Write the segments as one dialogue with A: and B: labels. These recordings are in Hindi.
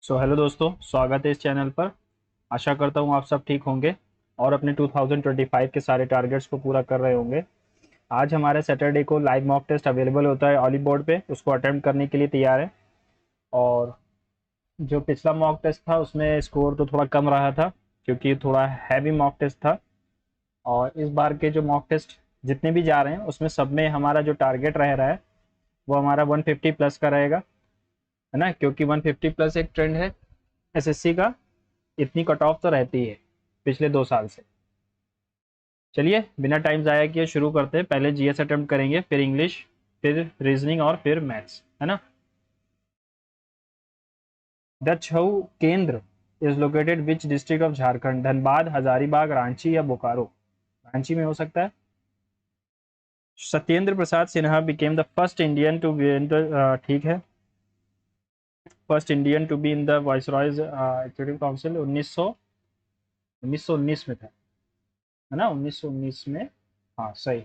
A: हेलो दोस्तों, स्वागत है इस चैनल पर। आशा करता हूँ आप सब ठीक होंगे और अपने 2025 के सारे टारगेट्स को पूरा कर रहे होंगे। आज हमारे सैटरडे को लाइव मॉक टेस्ट अवेलेबल होता है ऑली बोर्ड पे, उसको अटेम्प्ट करने के लिए तैयार है। और जो पिछला मॉक टेस्ट था उसमें स्कोर तो थोड़ा कम रहा था क्योंकि थोड़ा हैवी मॉक टेस्ट था। और इस बार के जो मॉक टेस्ट जितने भी जा रहे हैं उसमें सब में हमारा जो टारगेट रह रहा है वो हमारा 150 प्लस का रहेगा, है ना, क्योंकि 150 प्लस एक ट्रेंड है एसएससी का। इतनी कट ऑफ तो रहती है पिछले 2 साल से। चलिए बिना टाइम ज़ाया किए शुरू करते हैं। पहले जीएस अटेम्प्ट करेंगे, फिर इंग्लिश, फिर रीजनिंग और फिर मैथ्स, है ना। The Chhau Kendra is located which district of Jharkhand? Dhanbad, Hazaribagh, Ranchi या बोकारो? रांची में हो सकता है। Satyendra Prasad Sinha became the first Indian to be in the, ठीक है, first Indian to be in the viceroy's executive council 1919 में था, है ना, 1919 में। हाँ सही,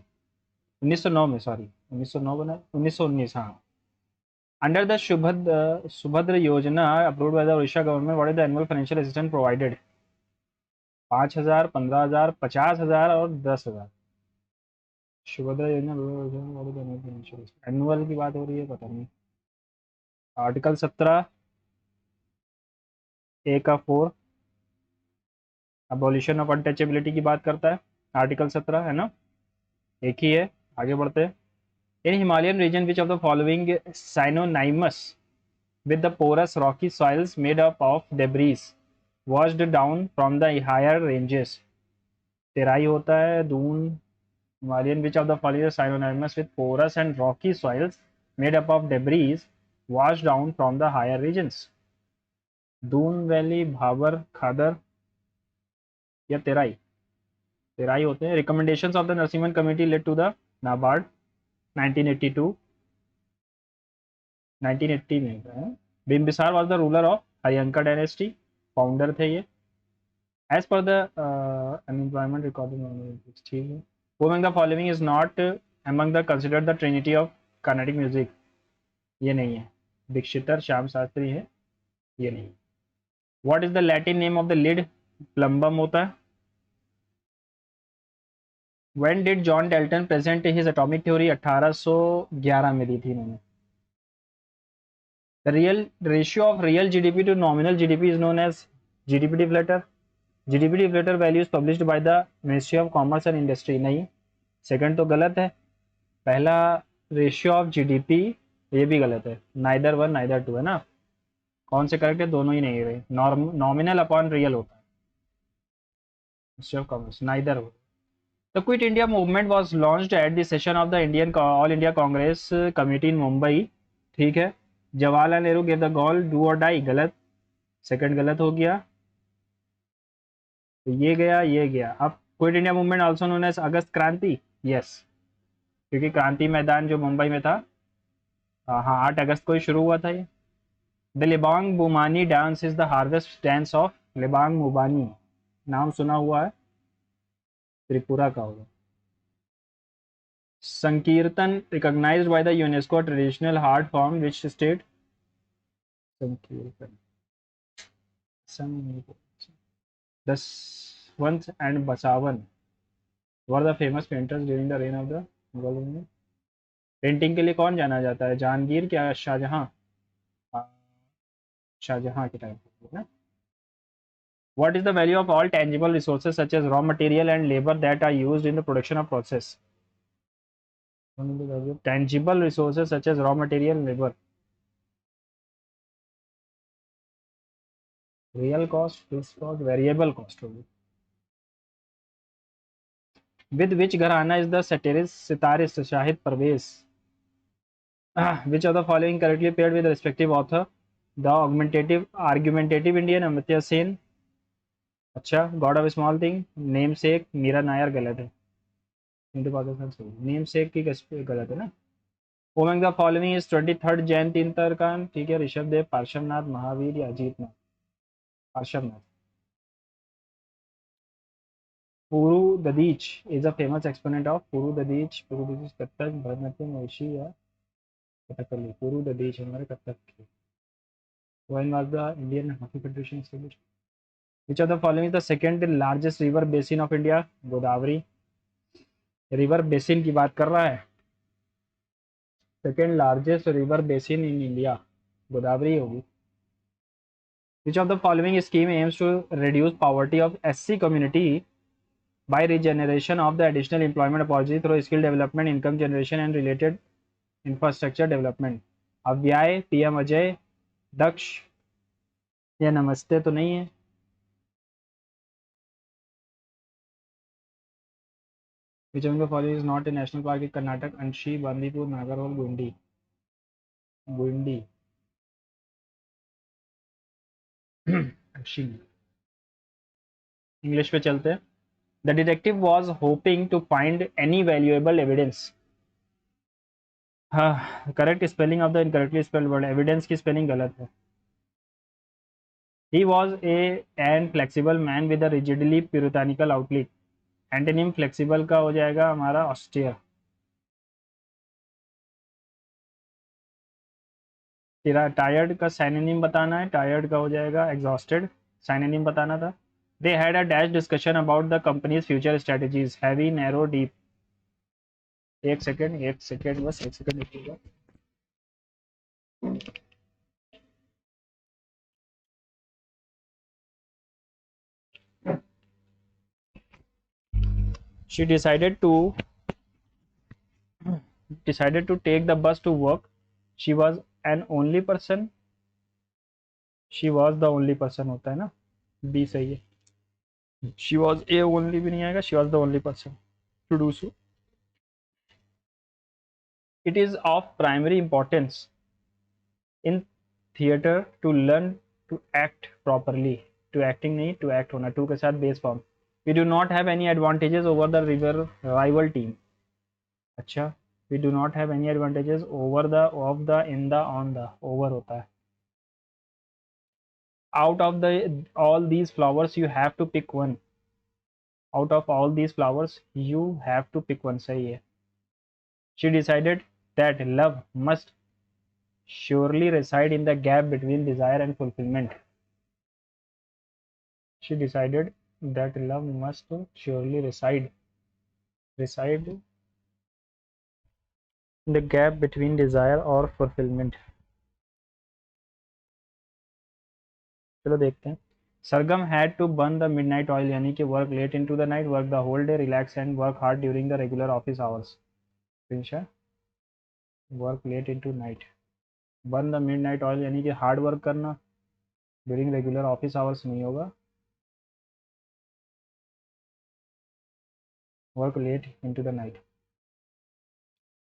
A: 1909 में, सॉरी 1909 बना, 1919, हाँ। अंडर द सुभद्र योजना approved by the Orissa government, what is the annual financial assistance provided? 5,000, 15,000, 50,000 और 10,000। सुभद्रा योजना एनुअल की बात हो रही है, पता नहीं। आर्टिकल 17 ए का 4 अबॉलिशन ऑफ अनटचेबिलिटी की बात करता है। आर्टिकल 17, है ना, एक ही है। आगे बढ़ते हैं। In Himalayan region which of the following synonymous with the porous rocky soils made up of debris washed down from the higher ranges? Terai होता है, Doon, Himalayan which of the following synonymous with porous and rocky soils made up of debris washed down from the higher regions? Doon valley, Bhabar, Khadar या तेराई? तेराई होते हैं। Recommendations of the Narasimhan committee led to the NABARD 1982, 1980 में है। Bimbisara was the ruler of Haryanka dynasty, founder थे ये। As per the unemployment recording, ठीक है। Who among the following is not among the considered the trinity of Carnatic music? ये नहीं है। दीक्षितर, श्याम शास्त्री है, ये नहीं। What is the Latin name of the lead plumbum होता है? When did John Dalton present his atomic theory? 1811 में दी थी इन्होंने। The real ratio of real GDP to nominal GDP is known as GDP deflator. GDP deflator values published by the ministry of commerce and industry, नहीं। सेकंड तो गलत है। पहला रेशियो ऑफ जीडीपी, ये भी गलत है। नाइदर वन नाइदर टू, है ना। कौन से करेक्ट है? दोनों ही नहीं रहे। नॉमिनल अपॉन रियल होता है मिनिस्ट्री ऑफ कॉमर्स, नाइदर हो। The Quit India movement was launched at the session of the Indian All India Congress committee in Mumbai, ठीक है। Jawaharlal Nehru gave the call do और डाई, गलत। सेकंड गलत हो गया, तो ये गया ये गया। अब Quit India movement also known as August Kranti, yes, क्योंकि क्रांति मैदान जो मुंबई में था, हाँ 8 अगस्त को ही शुरू हुआ था ये। The Libang Bumani dance is the harvest dance of? Libang Bumani नाम सुना हुआ है, त्रिपुरा का होगा। Sankirtan recognised by the UNESCO traditional art form which state? Sankirtan, Daswant and Basawan were the famous painters during the reign of the Mughal. Painting के लिए कौन जाना जाता है? जहांगीर क्या शाहजहां? शाहजहां के टाइम पे ना। What is the value of all tangible resources such as raw material and labor that are used in the production of process? What is the value of tangible resources such as raw material and labor? Real cost, fixed cost, variable cost होगी। With which घराना is the satirist sitarist Shahid Parvez? Which of the following correctly paired with the respective author? The augmentative argumentative Indian, Amartya Sen. अच्छा, God of Small Thing, namesake, Meera Nair, गलत है। हिंदू पाकिस्तान से नेम सेक की गलत है ना। Among the following is 23rd Jain तीर्थंकर, ठीक है। ऋषभ देव, पार्श्वनाथ, महावीर या अजीत नाथ? पार्श्वनाथ। पुरु ददीच is a famous exponent of पुरु ददीच। पुरु ददीच कथक, भरतनाट्यम, ओडिसी या कथकली? पुरु ददीच हमारे कथक के। When was the Indian Hockey Federation established? Which of the following is the second largest river basin of India? Godavari. River basin की बात कर रहा है। Second largest river basin in India Godavari होगी। Which of the following scheme aims to reduce poverty of SC community by regeneration of the additional employment opportunity through skill development, income generation and related infrastructure development? Avyay, PM Ajay, Daksh या नमस्ते तो नहीं है। Which of the following is not a national park in Karnataka? अंशी, बांदीपुर, नागरहोल, गुंडी। गुंडी अंशी। इंग्लिश पे चलते हैं। The detective was hoping to find any valuable evidence. हाँ, correct spelling of the incorrectly spelled word. Evidence की स्पेलिंग गलत है। He was an flexible man with a rigidly puritanical outlook. Antonym flexible का हो जाएगा हमारा ऑस्टियर। टायर्ड का साइनोनिम बताना है। टायर्ड का हो जाएगा एग्जॉस्टेड। साइनोनिम बताना था। They had a dash discussion about the companies future strategies. Heavy, narrow, deep. एक सेकेंड बस एक second रुकिएगा। She decided to take the bus to work. She was an only person. She was the only person होता है ना। बी सही है। She was a only भी नहीं आएगा। She was the only person to do so. It is of primary importance in theatre to learn to act properly. To acting नहीं, to act होना। to के साथ base form. We do not have any advantages over the rival team. अच्छा, we do not have any advantages over the, of the, in the, on the। over होता है। Out of all these flowers you have to pick one. Out of all these flowers you have to pick one। सही है। She decided that love must surely reside in the gap between desire and fulfillment. She decided that love must surely reside in the gap between desire or fulfillment। चलो देखते हैं। सरगम had to burn the midnight oil यानी कि work late into the night, work the whole day, relax and work hard during the regular office hours। work late into night, burn the midnight oil यानी कि हार्ड वर्क करना, ड्यूरिंग रेगुलर ऑफिस आवर्स नहीं होगा, work late into the night.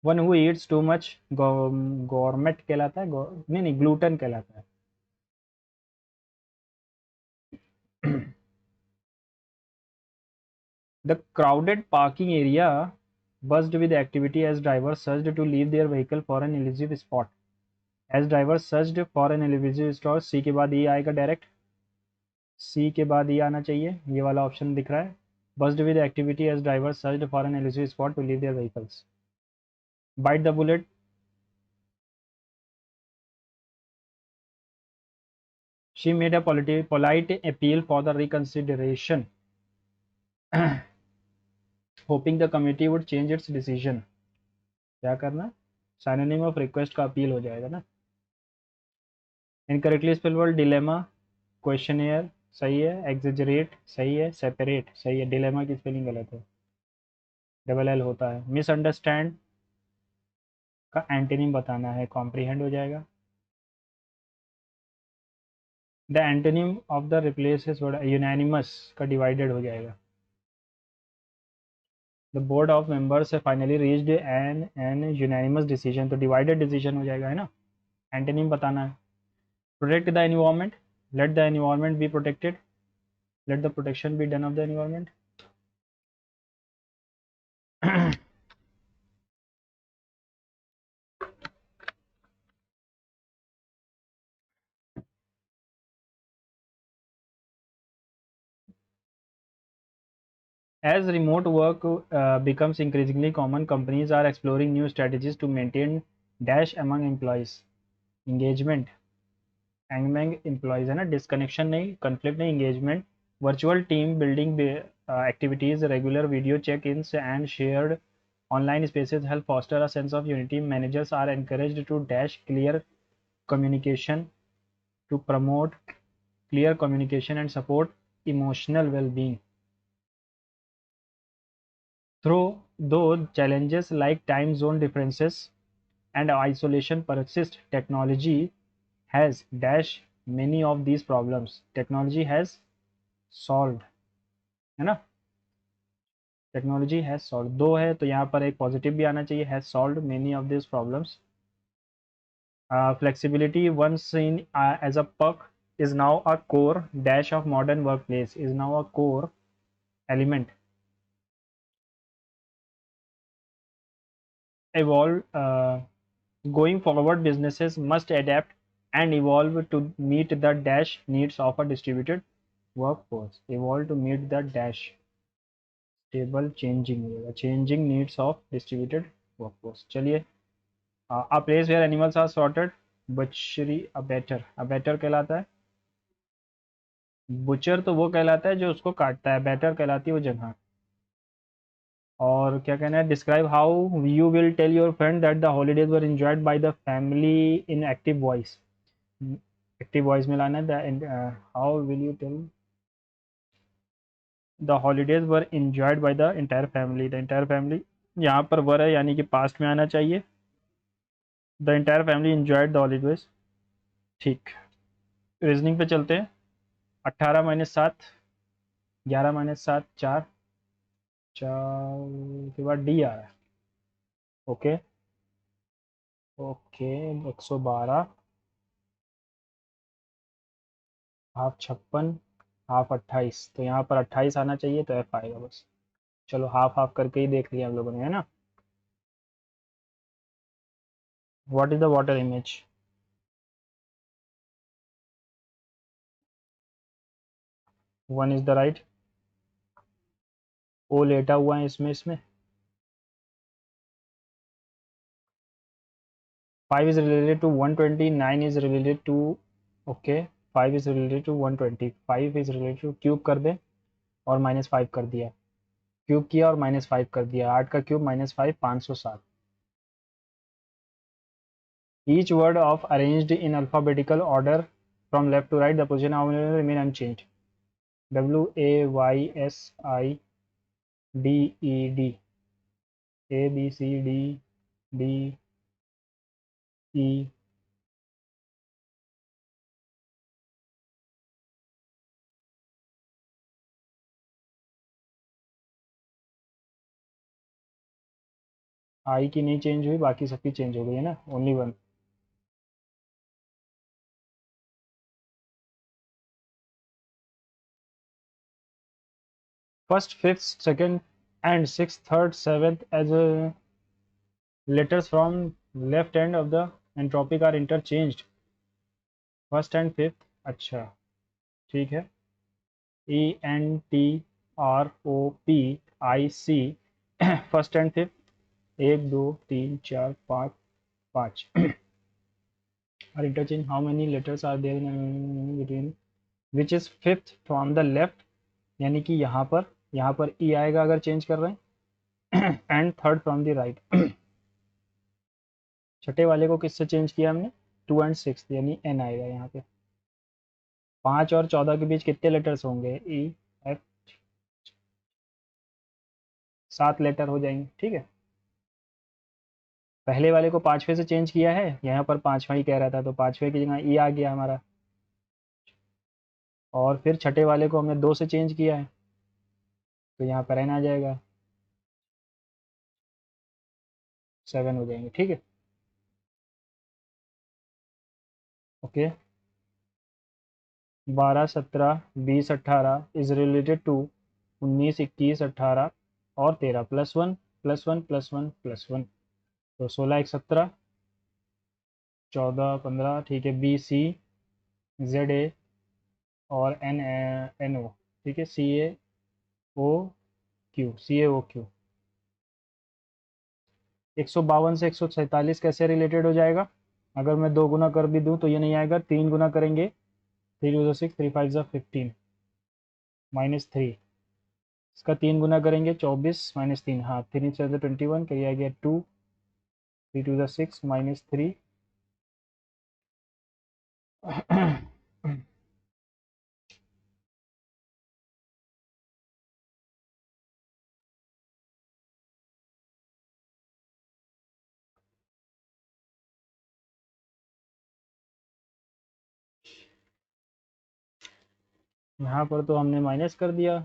A: One who eats too much gourmet कहलाता है। नहीं ग्लूटन कहलाता है। The crowded parking area buzzed with activity as drivers surged to leave their vehicle for an elusive spot। as drivers surged for an elusive spot, सी के बाद ये आएगा डायरेक्ट। सी के बाद ये आना चाहिए। ये वाला ऑप्शन दिख रहा है। buzzed with activity as drivers surged for an elusive spot to leave their vehicles। bite the bullet, she made a polite appeal for the reconsideration, hoping the committee would change its decision। क्या करना? साइनोनिम ऑफ रिक्वेस्ट का अपील हो जाएगा ना। Incorrectly spell word dilemma, questionnaire सही है, एग्जेजरेट सही है, सेपरेट सही है। डिलेमा की स्पेलिंग गलत है, डबल एल होता है। मिसअंडरस्टैंड का एंटोनिम बताना है, कॉम्प्रीहेंड हो जाएगा। The antonym of the replaces word unanimous का डिवाइडेड हो जाएगा। The board of members finally reached N unanimous decision, तो डिवाइडेड डिसीजन हो जाएगा है ना। एंटोनिम बताना है। Protect the environment, let the environment be protected, let the protection be done of the environment। As remote work becomes increasingly common, companies are exploring new strategies to maintain dash among employees। engagement, among employees है ना, डिस्कनेक्शन नहीं, कन्फ्लिक्ट नहीं, engagement, virtual team building activities, regular video check-ins and shared online spaces help foster a sense of unity. Managers are encouraged to dash clear communication to promote clear communication and support emotional well-being. Though challenges like time zone differences and isolation persist, technology has dash many of these problems. Technology has solved, है ना, टेक्नोलॉजी हैज सॉल्व, दो है तो यहाँ पर एक पॉजिटिव भी आना चाहिए, has solve many of this problems. Flexibility once seen as a perk is now a core dash of modern workplace, is now a core element. Evolve, going forward businesses must adapt and evolve to meet the dash needs of a distributed workforce. Evolve to meet the dash stable changing needs of distributed workforce. चलिए, a place where animals are sorted, butchery, a better कहलाता है. बुचर तो वो कहलाता है जो उसको काटता है, बेटर कहलाती है वो जगह. और क्या कहना है, describe how you will tell your friend that the holidays were enjoyed by the family in active voice. Active voice में लाना है, how will you tell the holidays were enjoyed by the entire family. The entire family यहाँ पर वर है यानी कि पास्ट में आना चाहिए. The entire family enjoyed the holidays. ठीक, रीजनिंग पे चलते हैं. 18 - 7, 11 - 7, 4, 4 के बाद डी आ रहा है. ओके, ओके, 112, हाफ 56, हाफ 28, तो यहाँ पर 28 आना चाहिए तो एफ आएगा बस. चलो हाफ हाफ करके ही देख लिया हम लोगों ने, है ना. What is the water image. One is the right. ओ लेटा हुआ है इसमें. 5 is related to 120, 9 is related to, okay, 5 is related to 120, 5 is related to, cube कर दे और -5 कर दिया, क्यूब किया और -5 कर दिया, 8 का cube -5, 507. Each word of arranged in alphabetical order from left to right, the position of remain unchanged. WAYSIDED, ABCDDE. आई की नहीं चेंज हुई, बाकी सबकी चेंज हो गई है ना, only one. First, fifth, second and six, third, seventh as letters from left end of the entropic are interchanged. First and fifth, अच्छा ठीक है. ENTROPIC, first and fifth, 1 2 3 4 5 5 are interchanged. How many letters are there in between which is fifth from the left, यानी कि यहाँ पर E आएगा अगर चेंज कर रहे हैं. And third from the right. छठे वाले को किससे चेंज किया हमने, 2 एंड 6, यानी N आएगा यहाँ पे. 5 और 14 के बीच कितने लेटर्स होंगे, EF, 7 लेटर हो जाएंगे. ठीक है, पहले वाले को पांचवे से चेंज किया है, यहाँ पर पांचवा ही कह रहा था तो पांचवे की जगह ई आ गया हमारा. और फिर छठे वाले को हमने 2 से चेंज किया है तो यहाँ पर एन आ जाएगा, 7 हो जाएंगे. ठीक है, ओके. 12 17 20 18 इज रिलेटेड टू 19 21 18 और 13, +1 +1 +1 +1, तो 16 1 17, 14 15. ठीक है, BC ZA और NO. ठीक है, CAOQ. 152 से 147 कैसे रिलेटेड हो जाएगा, अगर मैं 2 गुना कर भी दूँ तो ये नहीं आएगा, 3 गुना करेंगे, 3 2 6, 3 5 15, -3, इसका 3 गुना करेंगे 24 -3, हाँ 3 4 21, करिए आ गया 2, 3 2 6 -3 यहाँ पर तो हमने माइनस कर दिया,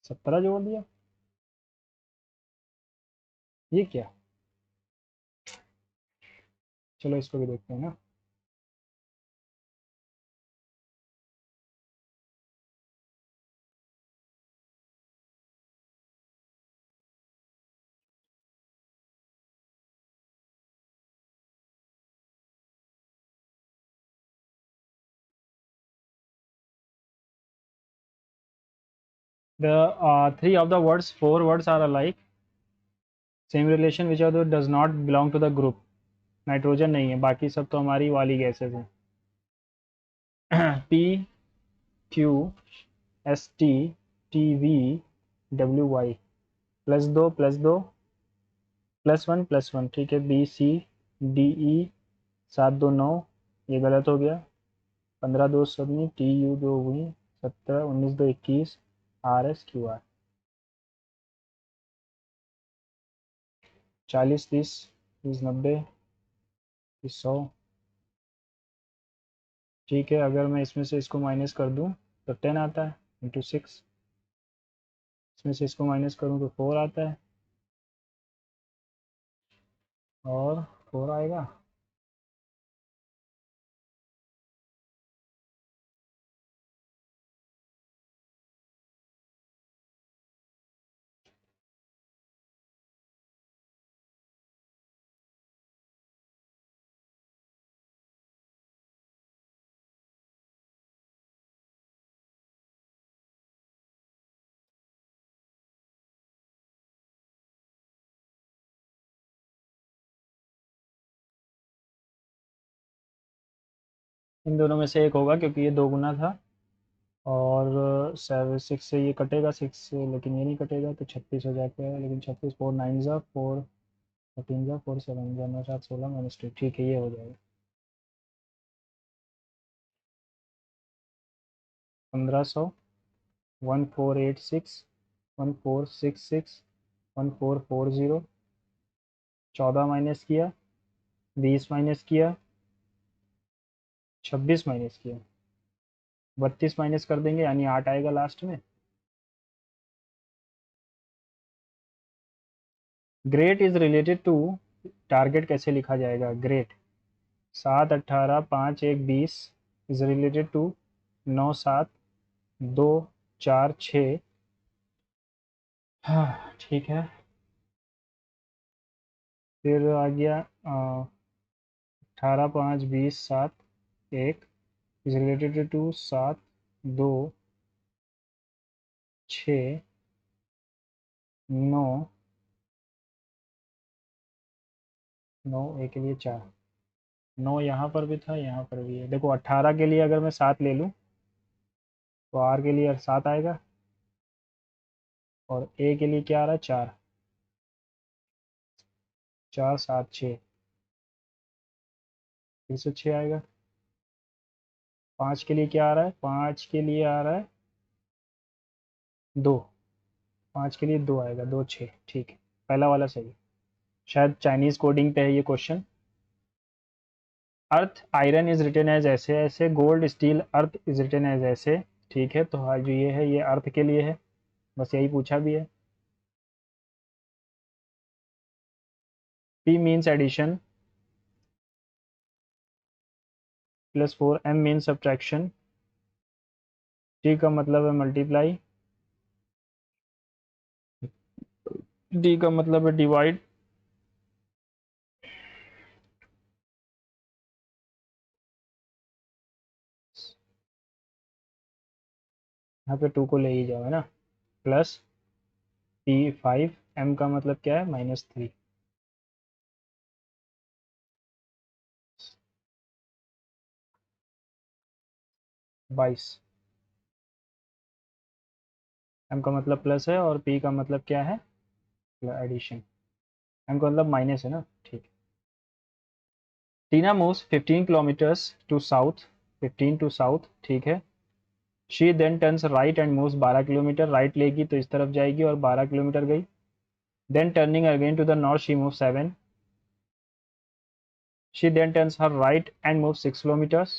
A: 17 जोड़ दिया, ये क्या, चलो इसको भी देखते हैं ना। The three of the words, four words are alike, same relation, which other does not belong to the group, nitrogen नहीं है, बाकी सब तो हमारी वाली गैसेज हैं। P Q S T T V W Y, +2 +1 ठीक है, बी सी डी ई 7 2 9, ये गलत हो गया, 15 2 17, T U 2 17, 19 2 21, R S Q R, 40 30 30 90 100, ठीक है। अगर मैं इसमें से इसको माइनस कर दूं तो 10 आता है, ×6, इसमें से इसको माइनस करूं तो 4 आता है, और 4 आएगा, इन दोनों में से एक होगा क्योंकि ये 2 गुना था, और 6 से ये कटेगा, 6 से, लेकिन ये नहीं कटेगा तो 36 हो जाता है, लेकिन 36, 4 9 ज़ा 4, 13 ज़ा 4, 7 ज़ा 9 7 16 -2, ठीक है, ये हो जाएगा 1500, 1486, 1466, 1440, 14 माइनस किया, 20 माइनस किया, 26 माइनस किया, 32 माइनस कर देंगे यानी 8 आएगा लास्ट में। Great is related to, target कैसे लिखा जाएगा, ग्रेट 7 18 5 1 20 इज रिलेटेड टू 9 7 2 4 6, हाँ ठीक है। फिर आ गया 18 5 20 7 1 इज रिलेटेड टू 7 2 6 9 9 एक के लिए 4, 9 यहाँ पर भी था, यहाँ पर भी है, देखो 18 के लिए अगर मैं 7 ले लूँ तो आर के लिए 7 आएगा, और ए के लिए क्या आ रहा है, 4, 4 7 6, फिर से 6 आएगा। 5 के लिए क्या आ रहा है, 5 के लिए आ रहा है 2, 5 के लिए 2 आएगा, 2 6, ठीक है, पहला वाला सही है। शायद चाइनीज़ कोडिंग पे है ये question. Earth iron is written as ऐसे ऐसे, gold steel earth is written as ऐसे, ठीक है, तो हाँ जो ये है ये अर्थ के लिए है, बस यही पूछा भी है। P means addition, +4, M means subtraction, T का मतलब है मल्टीप्लाई, डी का मतलब है डिवाइड, यहाँ पे 2 को ले ही जाओ है ना, प्लस P5, M का मतलब क्या है, -3। 22। M का मतलब प्लस है और P का मतलब क्या है, एडिशन। M का मतलब माइनस है ना, ठीक। Tina moves 15 kilometres to south, 15 to south, ठीक है। She then turns right and moves 12 kilometre, right लेगी तो इस तरफ जाएगी और 12 किलोमीटर गई। Then turning again to the north she move 7। She then turns her right and move 6 kilometres.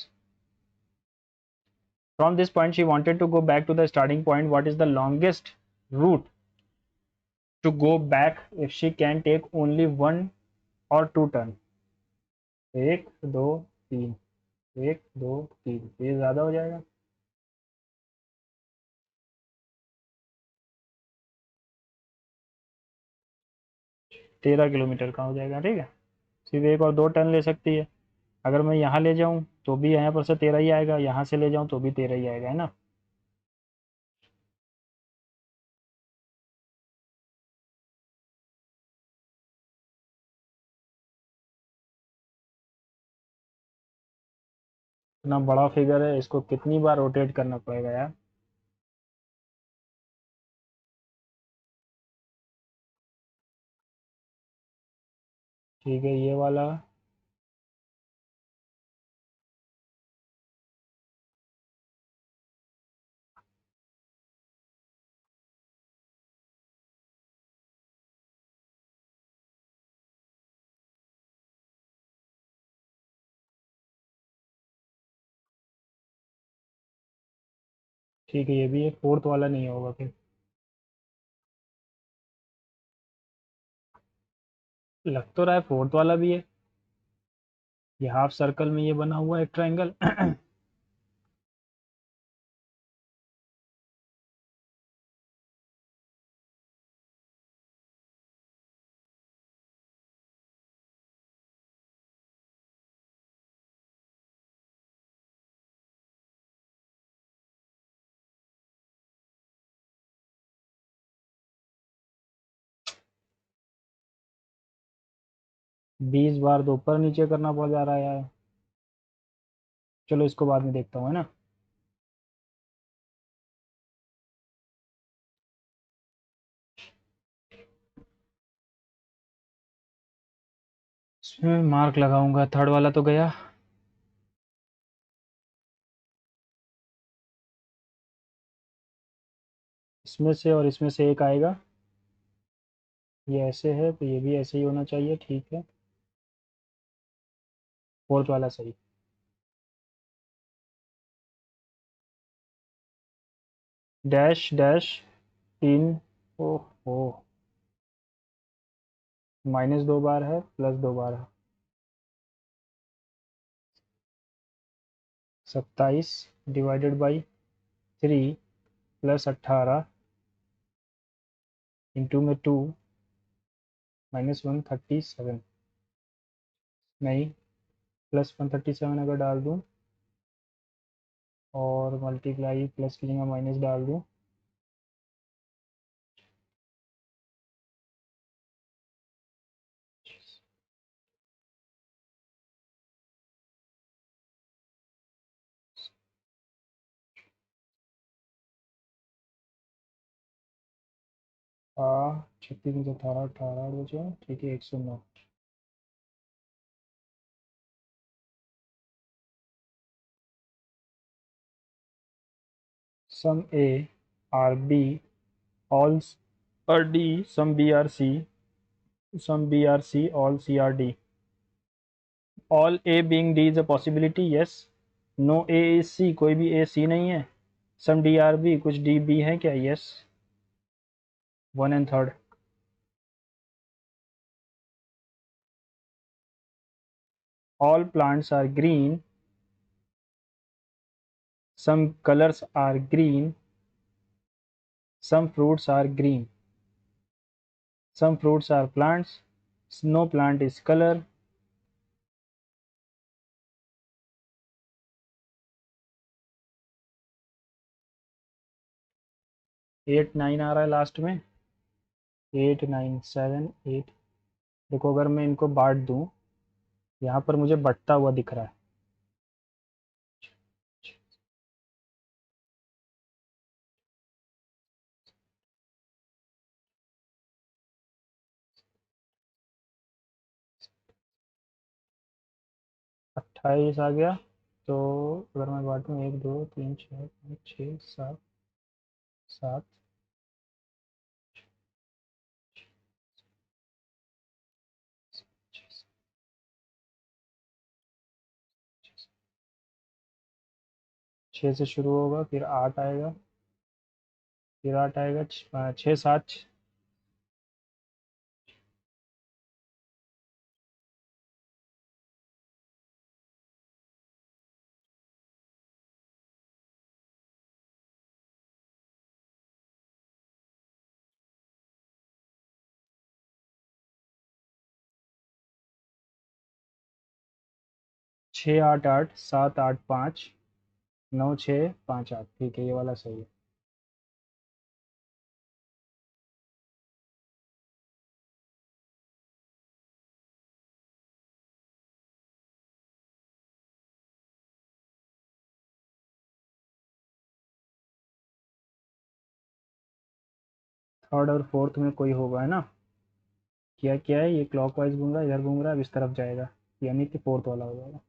A: From this point she wanted to go back to the starting point. What is the longest route to go back if she can take only one or two turn? एक दो तीन, एक दो तीन, ये ज़्यादा हो जाएगा। तेरह किलोमीटर का हो जाएगा, ठीक है। सिर्फ एक और दो टर्न ले सकती है। अगर मैं यहाँ ले जाऊँ तो भी यहाँ पर से 13 ही आएगा, यहाँ से ले जाऊँ तो भी 13 ही आएगा, है ना। इतना बड़ा फिगर है, इसको कितनी बार रोटेट करना पड़ेगा यार। ठीक है, ये वाला। ठीक है, ये भी है, फोर्थ वाला नहीं होगा फिर। लग तो रहा है फोर्थ वाला भी है। ये हाफ सर्कल में ये बना हुआ है एक ट्रायंगल। बीस बार तो ऊपर नीचे करना पड़ जा रहा है यार। चलो इसको बाद में देखता हूँ, है ना। इसमें मार्क लगाऊंगा, थर्ड वाला तो गया। इसमें से और इसमें से एक आएगा। ये ऐसे है तो ये भी ऐसे ही होना चाहिए, ठीक है। फोर्थ वाला सही। डैश डैश तीन। ओहो, माइनस दो बार है, प्लस दो बार है। 27 डिवाइडेड बाई 3 प्लस 18 इंटू में 2 -137। नहीं, +137 अगर डाल दूँ और मल्टीप्लाई प्लस की जगह माइनस डाल दूँ, छत्तीस में से 18 18 बचे, ठीक है, 109। Some A are B all are D, some B are C, some B are C all C are D. All A being D is a possibility, yes. No A is C, कोई भी ए सी नहीं है। सम डी आर बी, कुछ डी बी है क्या, yes. One and third. All plants are green, some colors are green, some fruits are green, some fruits are plants, no plant is color। 8 9 आ रहा है लास्ट में। 8 9 7 8। देखो अगर मैं इनको बांट दूं, यहाँ पर मुझे बढ़ता हुआ दिख रहा है। 28 आ गया। तो अगर मैं बांटूं 1 2 3 4 5 6 7 7, 6 से शुरू होगा, फिर 8 आएगा, फिर 8 आएगा, 6 7। 6 8 8 7 8 5 9 6 5 8। ठीक है, ये वाला सही है। थर्ड और फोर्थ में कोई होगा, है ना? क्या क्या है, ये क्लॉकवाइज घूम रहा है, इधर घूम रहा है, अब इस तरफ जाएगा, यानी कि फोर्थ वाला हो जाएगा।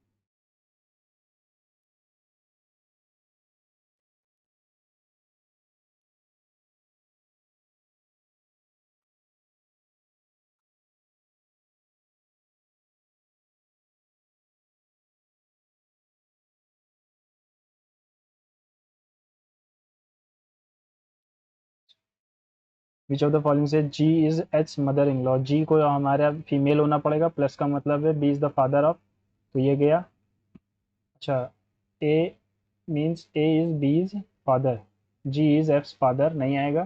A: विच ऑफ द फॉलोइंग से G is H mother in law? G को हमारा फीमेल होना पड़ेगा, प्लस का मतलब है B is the father of, तो ये गया। अच्छा, A means A is B is father, G is F's father नहीं आएगा।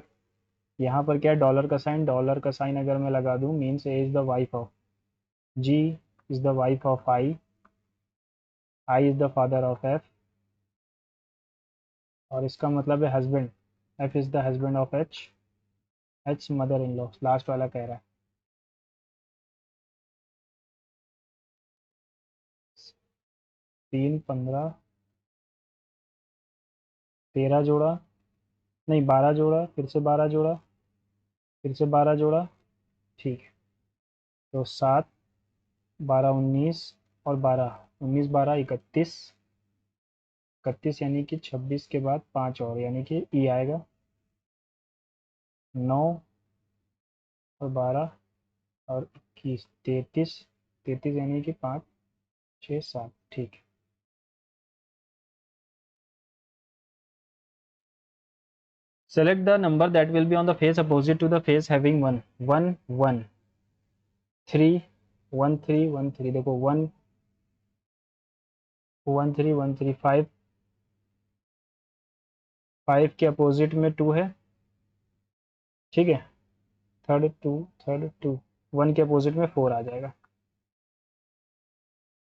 A: यहाँ पर क्या है, डॉलर का साइन, डॉलर का साइन अगर मैं लगा दूँ means A is the wife of, G is the wife of I is the father of F, और इसका मतलब है husband, F is the husband of H, H mother in law last वाला कह रहा है। 3 15 13 जोड़ा, नहीं 12 जोड़ा, फिर से 12 जोड़ा, फिर से 12 जोड़ा। ठीक है, तो 7 12 19 और 12 19 12 31, 31 यानी कि 26 के बाद 5 और, यानी कि ई आएगा। 9 और 12 और 21 33, यानी कि 5 6 7। ठीक है। Select the number that will be on the face opposite to the face having 1 1 1 3 1 3 1 3। देखो 1 1 3 1 3 5, 5 के अपोजिट में 2 है। ठीक है, थर्ड टू, 1 के अपोजिट में 4 आ जाएगा।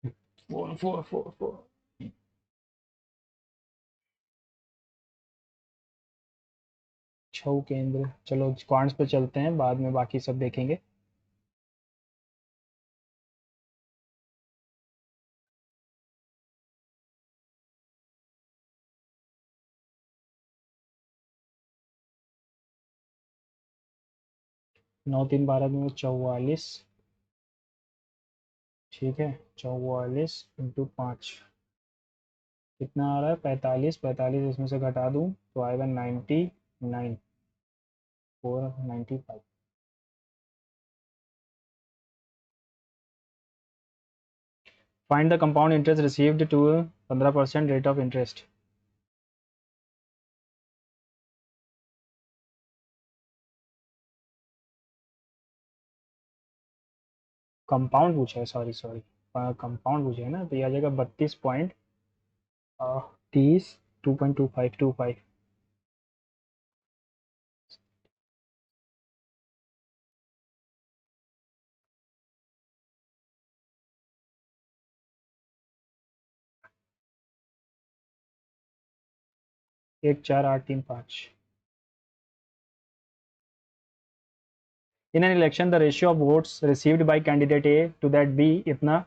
A: 4 4 4 4। छऊ केंद्र, चलो क्वांट्स पे चलते हैं, बाद में बाकी सब देखेंगे। नौ तीन 12 में 44। ठीक है, 44 इंटू 5 कितना आ रहा है, 45। 45 इसमें से घटा दूं तो आएगा 99, 495। Find the compound interest received to 15% rate of interest. Compound पूछा है, सॉरी सॉरी, कंपाउंड पूछा है ना, तो ये आ जाएगा 32.30, 2.2525। 1 4 8 3 5। In an election, the ratio of votes received by candidate A to that B इतना,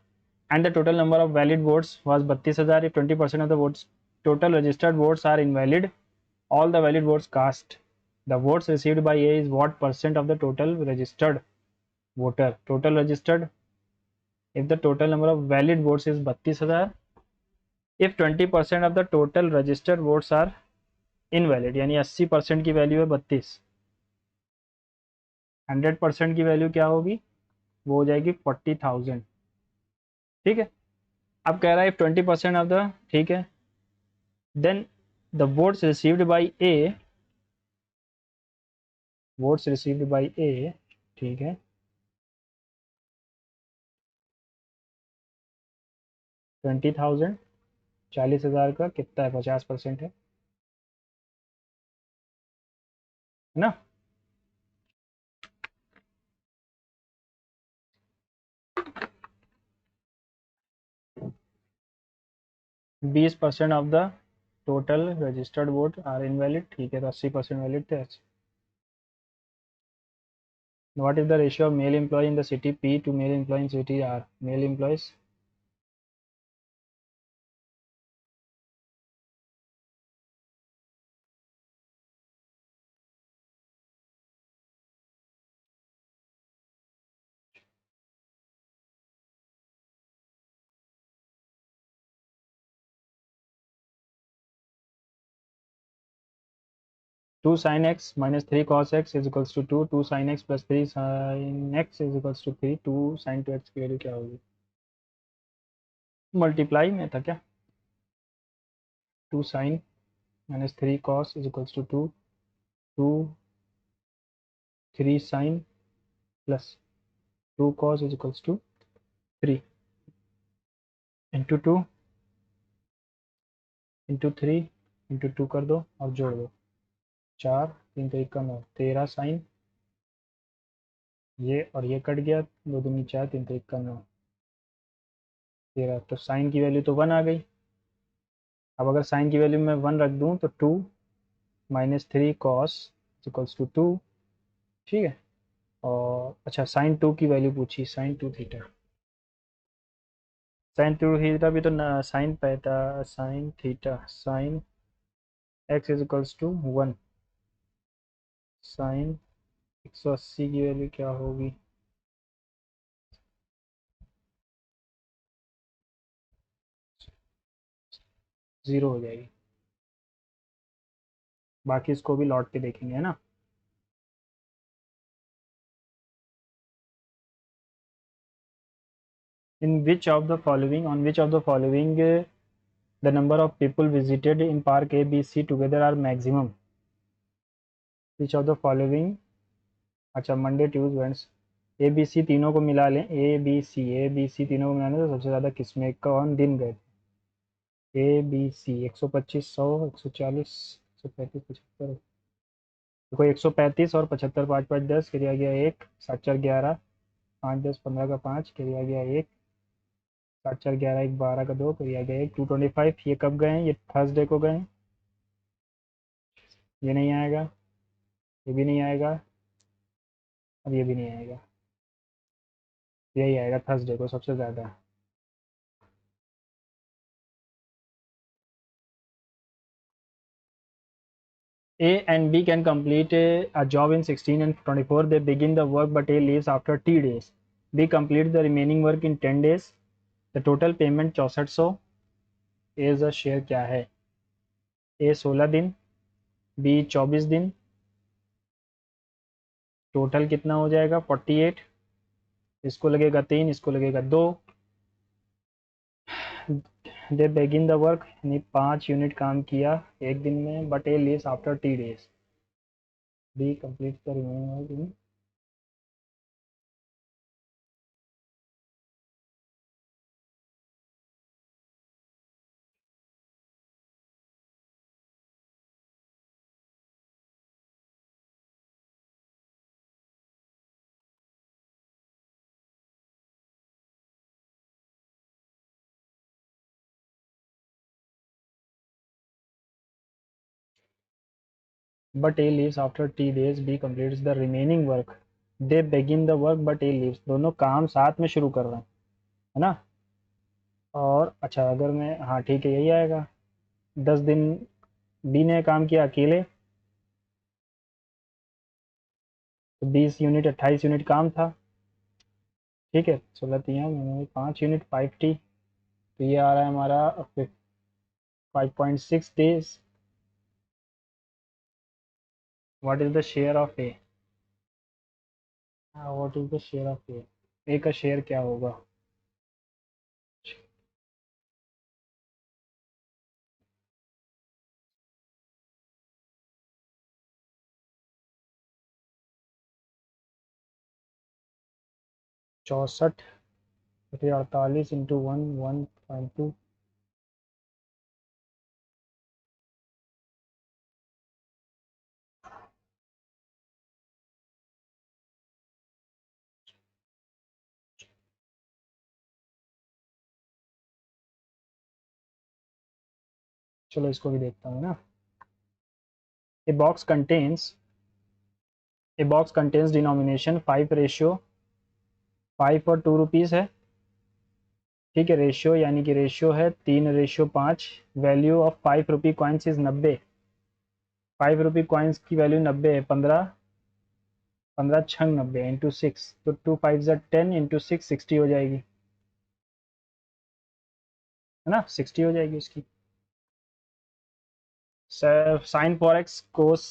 A: and the total number of valid votes was 32,000. If 20% of the votes total registered votes are invalid, all the valid votes cast. The votes received by A is what percent of the total registered voter? Total registered. If the total number of valid votes is 32,000, if 20% of the total registered votes are invalid, यानी 80% की वैल्यू है 32, 100% की वैल्यू क्या होगी, वो हो जाएगी 40,000। ठीक है, अब कह रहा है 20% ऑफ द, ठीक है, then the votes received by A, votes received by A, ठीक है, 20,000, 40,000 का कितना है, 50% है ना। 20% of the total registered vote are invalid, ठीक है, तो 80% वैलिड थे। What is the ratio of male employee in the city P to male employee in city R? Male employees, two sin x minus 3 cos x is equals to 2, 2 sin x plus 3 sin x is equals to 3, 2 sin 2x की वैल्यू क्या होगी, मल्टीप्लाई में था क्या, 2 sin minus 3 cos is equals to 2, 2 3 sin plus 2 cos is equals to 3 into 2 into 3 into 2 कर दो और जोड़ दो, 4 3 तो 1 का 9, 13 sin, ये और ये कट गया, 2 दूनी 4 3 तो 1 का 9, 13, तो साइन की वैल्यू तो 1 आ गई। अब अगर साइन की वैल्यू मैं 1 रख दूं तो 2 माइनस 3 कॉस इक्वल्स टू 2, ठीक है। और अच्छा, साइन 2 की वैल्यू पूछी, साइन 2 थीटा, साइन 2 थीटा भी तो साइन पैता, sine theta sine x is equals to 1, sine 180 की वैल्यू क्या होगी, ज़ीरो हो जाएगी। बाकी इसको भी लौट के देखेंगे, है ना। In which of the following, on which of the following the number of people visited in park A, B, C together are maximum? Which of the following, अच्छा Monday Tuesday Wednesday A B C तीनों को मिला लें, ए बी सी तीनों को मिलाने तो सबसे ज़्यादा किसमें कौन दिन गए, ए बी सी 125 100 140 135 75, देखो 135 और 75, 5 5 10 किया गया 1, 7 4 11, 5 10 15 का 5 किया गया 1, 7 4 11 1 12 का 2 किया गया 1, 225। ये कब गए हैं, ये थर्सडे को गए हैं, ये नहीं आएगा, ये भी नहीं आएगा, अब ये भी नहीं आएगा, यही आएगा थर्सडे को सबसे ज़्यादा। A and B can complete a job in 16 and 24. They begin the work but A leaves after T days. B completes the remaining work in 10 days. The total payment 6400। A का शेयर क्या है, A 16 दिन, B 24 दिन, टोटल कितना हो जाएगा 48, इसको लगेगा 3, इसको लगेगा 2। दे बिगिन द वर्क, यानी 5 यूनिट काम किया एक दिन में, but A leaves after T days। B complete the remaining work in, but A leaves after T days, B completes the remaining work they begin the work but A leaves, दोनों काम साथ में शुरू कर रहे हैं, है ना। और अच्छा अगर मैं, हाँ ठीक है, यही आएगा। 10 दिन बी ने काम किया अकेले, तो 20 यूनिट 28 यूनिट काम था, ठीक है। 16 3 5 यूनिट 5T, तो ये आ रहा है हमारा 5.6 days. What is the share of A, what is the share of A का शेयर क्या होगा। 64/48 इंटू 1 1.2। चलो इसको भी देखता हूँ ना। A box contains a box contains denomination 5/5 और 2 रुपीज़ है, ठीक है। रेशियो यानी कि रेशियो है 3/5। Value of 5 rupee coins is 90। 5 rupee coins की वैल्यू 90 है। 15 15 छंग 90 इंटू 6, तो 2 5 10 इंटू 6 60 हो जाएगी, है ना। 60 हो जाएगी इसकी। साइन 4x कोस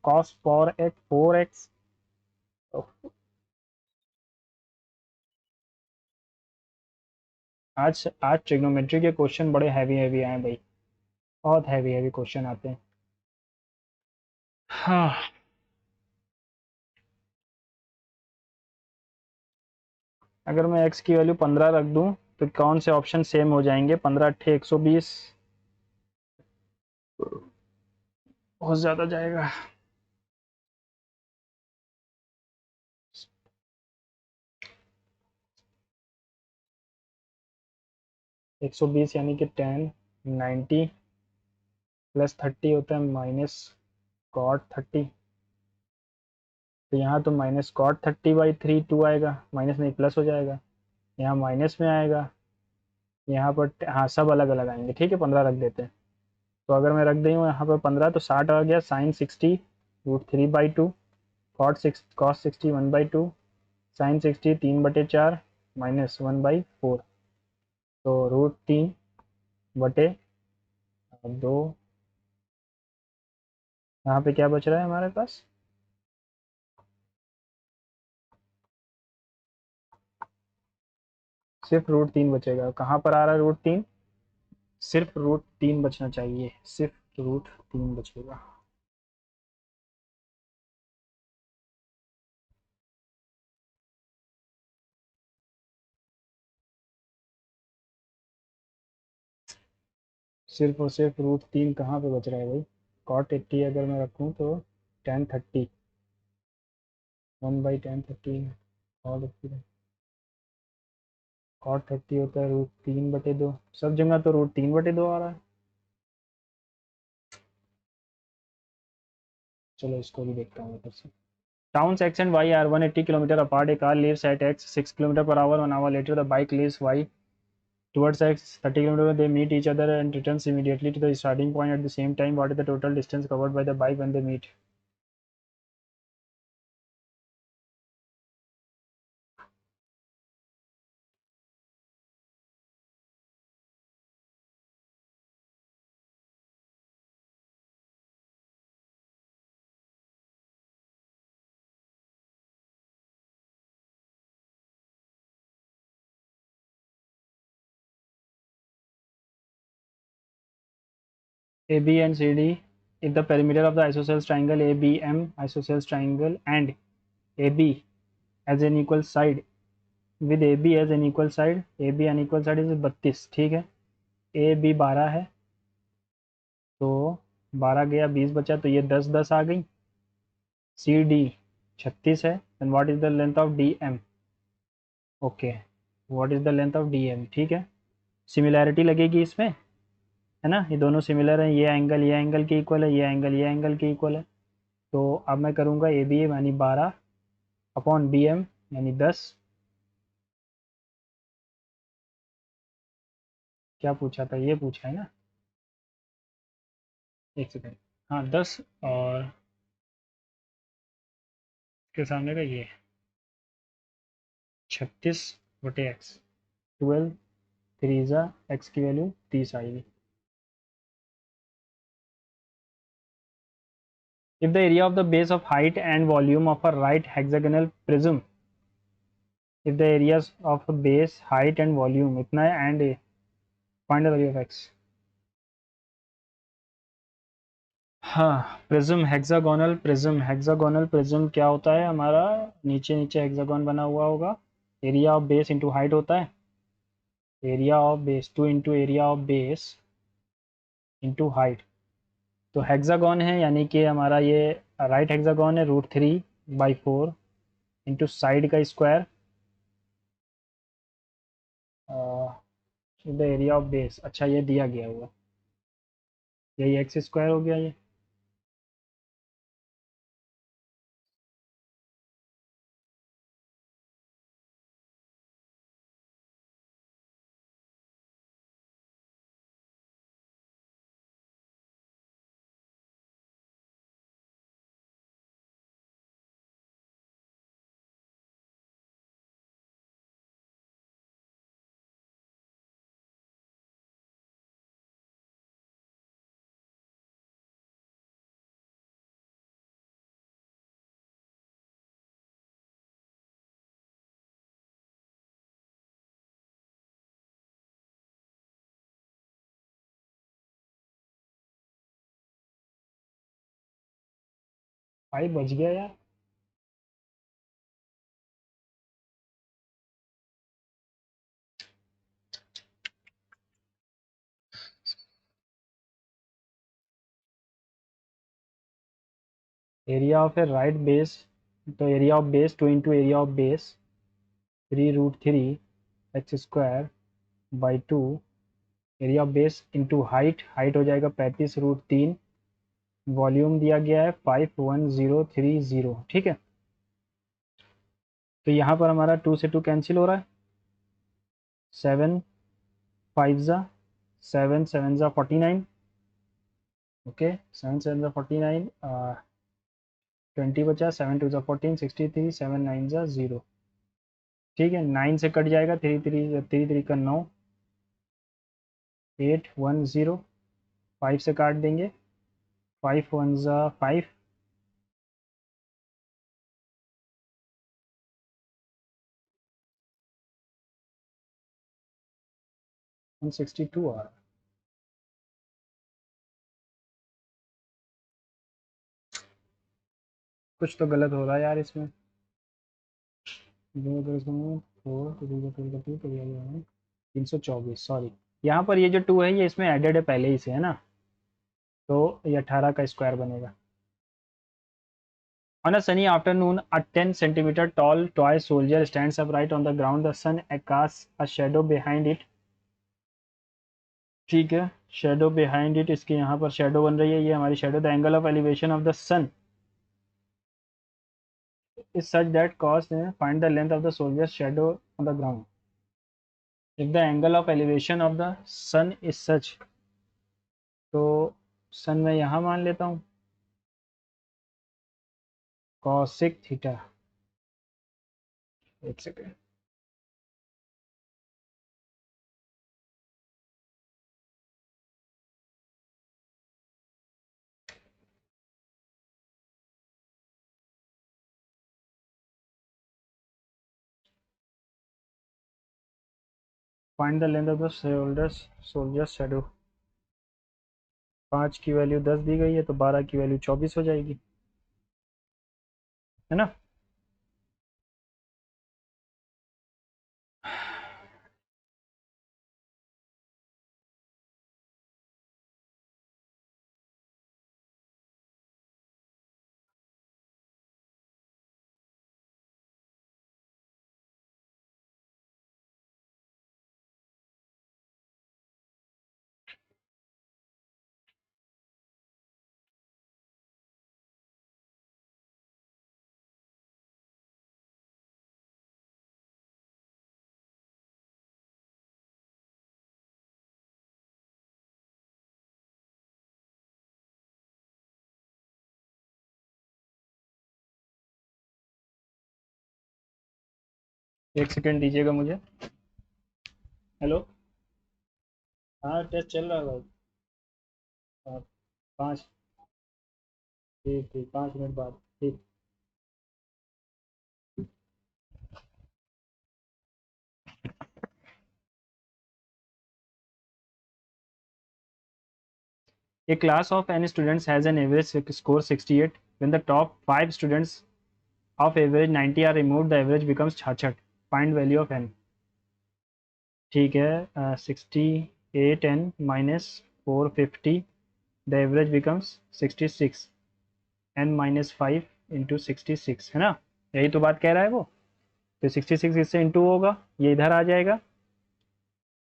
A: कॉस 4x आज ट्रिग्नोमेट्री के क्वेश्चन बड़े हैवी हैवी आए भाई, बहुत हैवी हैवी क्वेश्चन आते हैं। हाँ, अगर मैं x की वैल्यू 15 रख दूं तो कौन से ऑप्शन सेम हो जाएंगे। 15 अट्ठे 120, बहुत ज़्यादा जाएगा। 120 यानी कि 10 90 प्लस 30 होता है माइनस कॉट 30, तो यहाँ तो माइनस कॉट 30/3 2 आएगा, माइनस नहीं प्लस हो जाएगा, यहाँ माइनस में आएगा, यहाँ पर हाँ सब अलग अलग आएंगे, ठीक है। 15 रख देते हैं, तो अगर मैं रख दी हूँ यहाँ पर 15 तो 60 आ गया। साइन 60 √3/2, कॉस 60 1/2, साइन 60 3/4 माइनस 1/4, तो √3/2। यहाँ पे क्या बच रहा है हमारे पास, सिर्फ √3 बचेगा। कहाँ पर आ रहा है √3, सिर्फ √3 बचना चाहिए, सिर्फ √3 बचेगा। सिर्फ और सिर्फ √3 कहाँ पे बच रहा है भाई। कॉट 80 अगर मैं रखूँ तो tan 30, 1/tan 30, कॉट 30 होता है √3/2, सब जगह तो √3/2 आ रहा है। चलो इसको भी देखता हूँ इधर से। Towns X and Y are 180 kilometer apart. A car leaves at X 6 kilometer per hour. 1 hour later, the bike leaves Y towards X 30 kilometer. They meet each other and returns immediately to the starting point at the same time. What is the total distance covered by the bike when they meet? AB and CD. If the perimeter of the isosceles triangle ABM isosceles triangle and AB as an equal side with AB as an equal side, AB unequal side is 32, ठीक है। AB 12 है, तो 12 गया 20 बचा, तो ये 10 10 आ गई। CD 36 है, and what is the length of DM, okay, what is the length of DM, ठीक है। सिमिलैरिटी लगेगी इसमें, है ना, ये दोनों सिमिलर हैं, ये एंगल के इक्वल है, ये एंगल के इक्वल है। तो अब मैं करूँगा AB यानी 12 अपॉन बी एम यानी 10। क्या पूछा था, ये पूछा है ना, एक सेकेंड। हाँ 10 और के सामने का ये 36/x। 12 थ्री ज़ा एक्स की वैल्यू 30 आएगी। If the area of the base of height and volume of a right hexagonal prism, if the areas of a base height and volume इतना है and a, find the value of x। हाँ prism hexagonal prism, hexagonal prism क्या होता है हमारा, नीचे नीचे हेक्सागोन बना हुआ होगा, area of base into height होता है, area of base 2 into area of base into height. तो हेक्सागोन है यानी कि हमारा ये राइट हेक्सागोन है, √3/4 इंटू साइड का square, the area of base. अच्छा ये दिया गया हुआ, यही एक्स स्क्वायर हो गया ये। भाई बच गया यार। Area of a right base, तो area of base 2 into area of base 3√3 x² by 2, area of base into height, height हो जाएगा 35√3, वॉल्यूम दिया गया है 51030। ठीक है, तो यहाँ पर हमारा 2 से 2 कैंसिल हो रहा है, 7 5 ज़ा 7 7 ज़ा 49। ओके 7 7 ज़ा 49, 20 बचा, 7 2 ज़ा 14, 63, 7 9 ज़ा 0। ठीक है 9 से कट जाएगा, 3 3 का 9, 8 1 0, 5 से काट देंगे, 5 1 ज़ा 5, 162 आ रहा है। कुछ तो गलत हो रहा है यार इसमें। 324, सॉरी, यहाँ पर ये जो 2 है ये इसमें एडेड है पहले ही से, है ना, तो ये 18 का स्क्वायर बनेगा। On a sunny afternoon, a 10 centimeter tall toy soldier stands upright on the ground. The sun casts a shadow behind it। ठीक है, शेडो बिहाइंड इट, इसके यहाँ पर शेडो बन रही है, ये हमारी shadow. The angle of elevation of the sun is such that cos find the length of the soldier shadow on the ground. If the angle of elevation of the sun is such, तो सन मैं यहाँ मान लेता हूँ कॉसिक थीटा। एक second, find the length of the soldier shadow. 5 की वैल्यू 10 दी गई है, तो 12 की वैल्यू 24 हो जाएगी, है ना। एक सेकेंड दीजिएगा मुझे। हेलो। हाँ टेस्ट चल रहा है भाई। हाँ, 5। ठीक ठीक, 5 मिनट बाद। ठीक। A class of n students has an average score 68. When the top 5 students of average 90 are removed, the average becomes 66. Find value of n. ठीक है, 68n - 450, the average becomes 66, n - 5 × 66 है ना। यही तो बात कह रहा है वो। तो 66 इससे इंटू होगा, ये इधर आ जाएगा।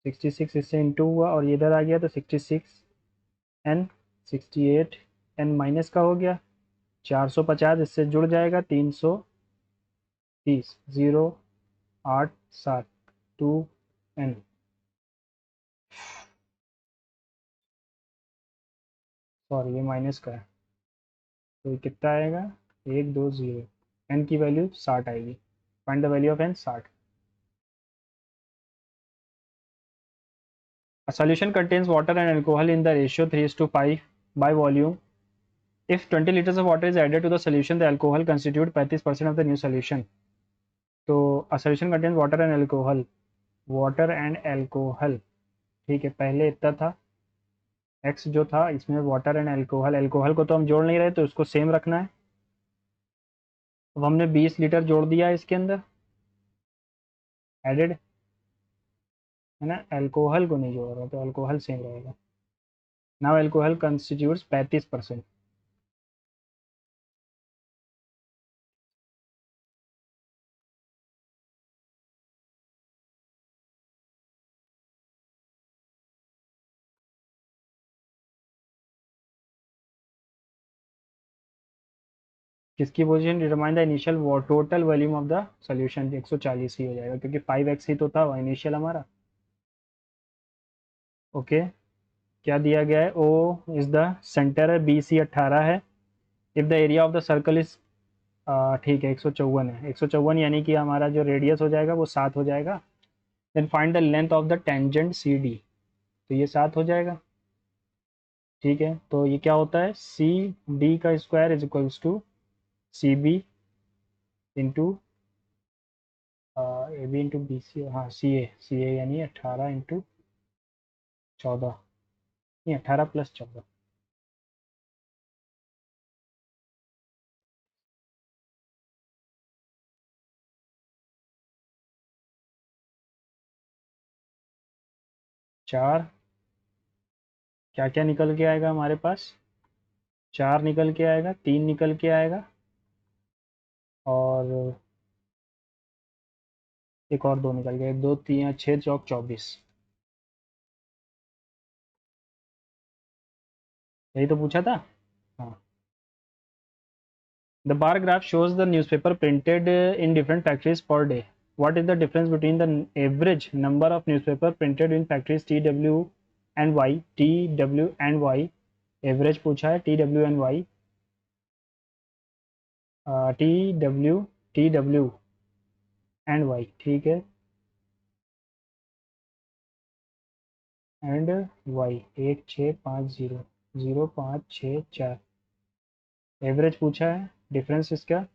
A: 66 इससे इंटू हुआ और ये इधर आ गया, तो 66 n 68 n माइनस का हो गया 450, इससे जुड़ जाएगा 330, 087 2 n। सॉरी ये माइनस का है, तो ये कितना आएगा, 120। n की वैल्यू 60 आएगी। Find the value of n 60। A solution contains water and alcohol in the ratio 3:5 by volume. If 20 liters of water is added to the solution, the alcohol constitute 35% of the new solution. तो a solution contains water and alcohol, water and alcohol, ठीक है। पहले इतना था x जो था, इसमें वाटर एंड अल्कोहल, अल्कोहल को तो हम जोड़ नहीं रहे तो उसको सेम रखना है। अब हमने 20 लीटर जोड़ दिया इसके अंदर, एडेड है ना। अल्कोहल को नहीं जोड़ रहा तो अल्कोहल सेम रहेगा। Now alcohol constitutes 35%। किसकी position determine the initial total volume of the solution, 140 ही हो जाएगा क्योंकि 5x ही तो था इनिशियल हमारा। ओके, क्या दिया गया है, ओ इज द सेंटर है, बी सी 18 है। If the area of the circle is, ठीक है 154 है, 154 यानी कि हमारा जो रेडियस हो जाएगा वो 7 हो जाएगा। Then find the length of the tangent C D, तो ये 7 हो जाएगा। ठीक है, तो ये क्या होता है, सी डी का square is equals to C B into A B into B C, हाँ सी ए यानी 18 × 14, नहीं 18 + 14। 4, क्या क्या निकल के आएगा हमारे पास, 4 निकल के आएगा, 3 निकल के आएगा, और एक और 2 निकल गए, 2 3 6 चौक 24। यही तो पूछा था। हाँ। The bar graph shows the newspaper printed in different factories per day. What is the difference between the average number of newspaper printed in factories T W and Y? T W and Y average पूछा है, T W and Y, T W and Y, ठीक है, एंड Y 1650 0564। एवरेज पूछा है, डिफरेंस इसका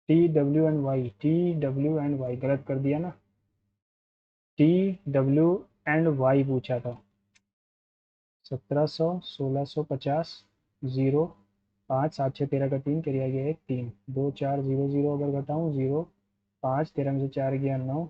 A: T W and Y गलत कर दिया ना, T W and Y पूछा था। 1700 1650 0 5 7 6 13 का 3 करिया गया 1 3 2 4 0 0, अगर घटाऊँ 0 5 13 में से 4 गया 9,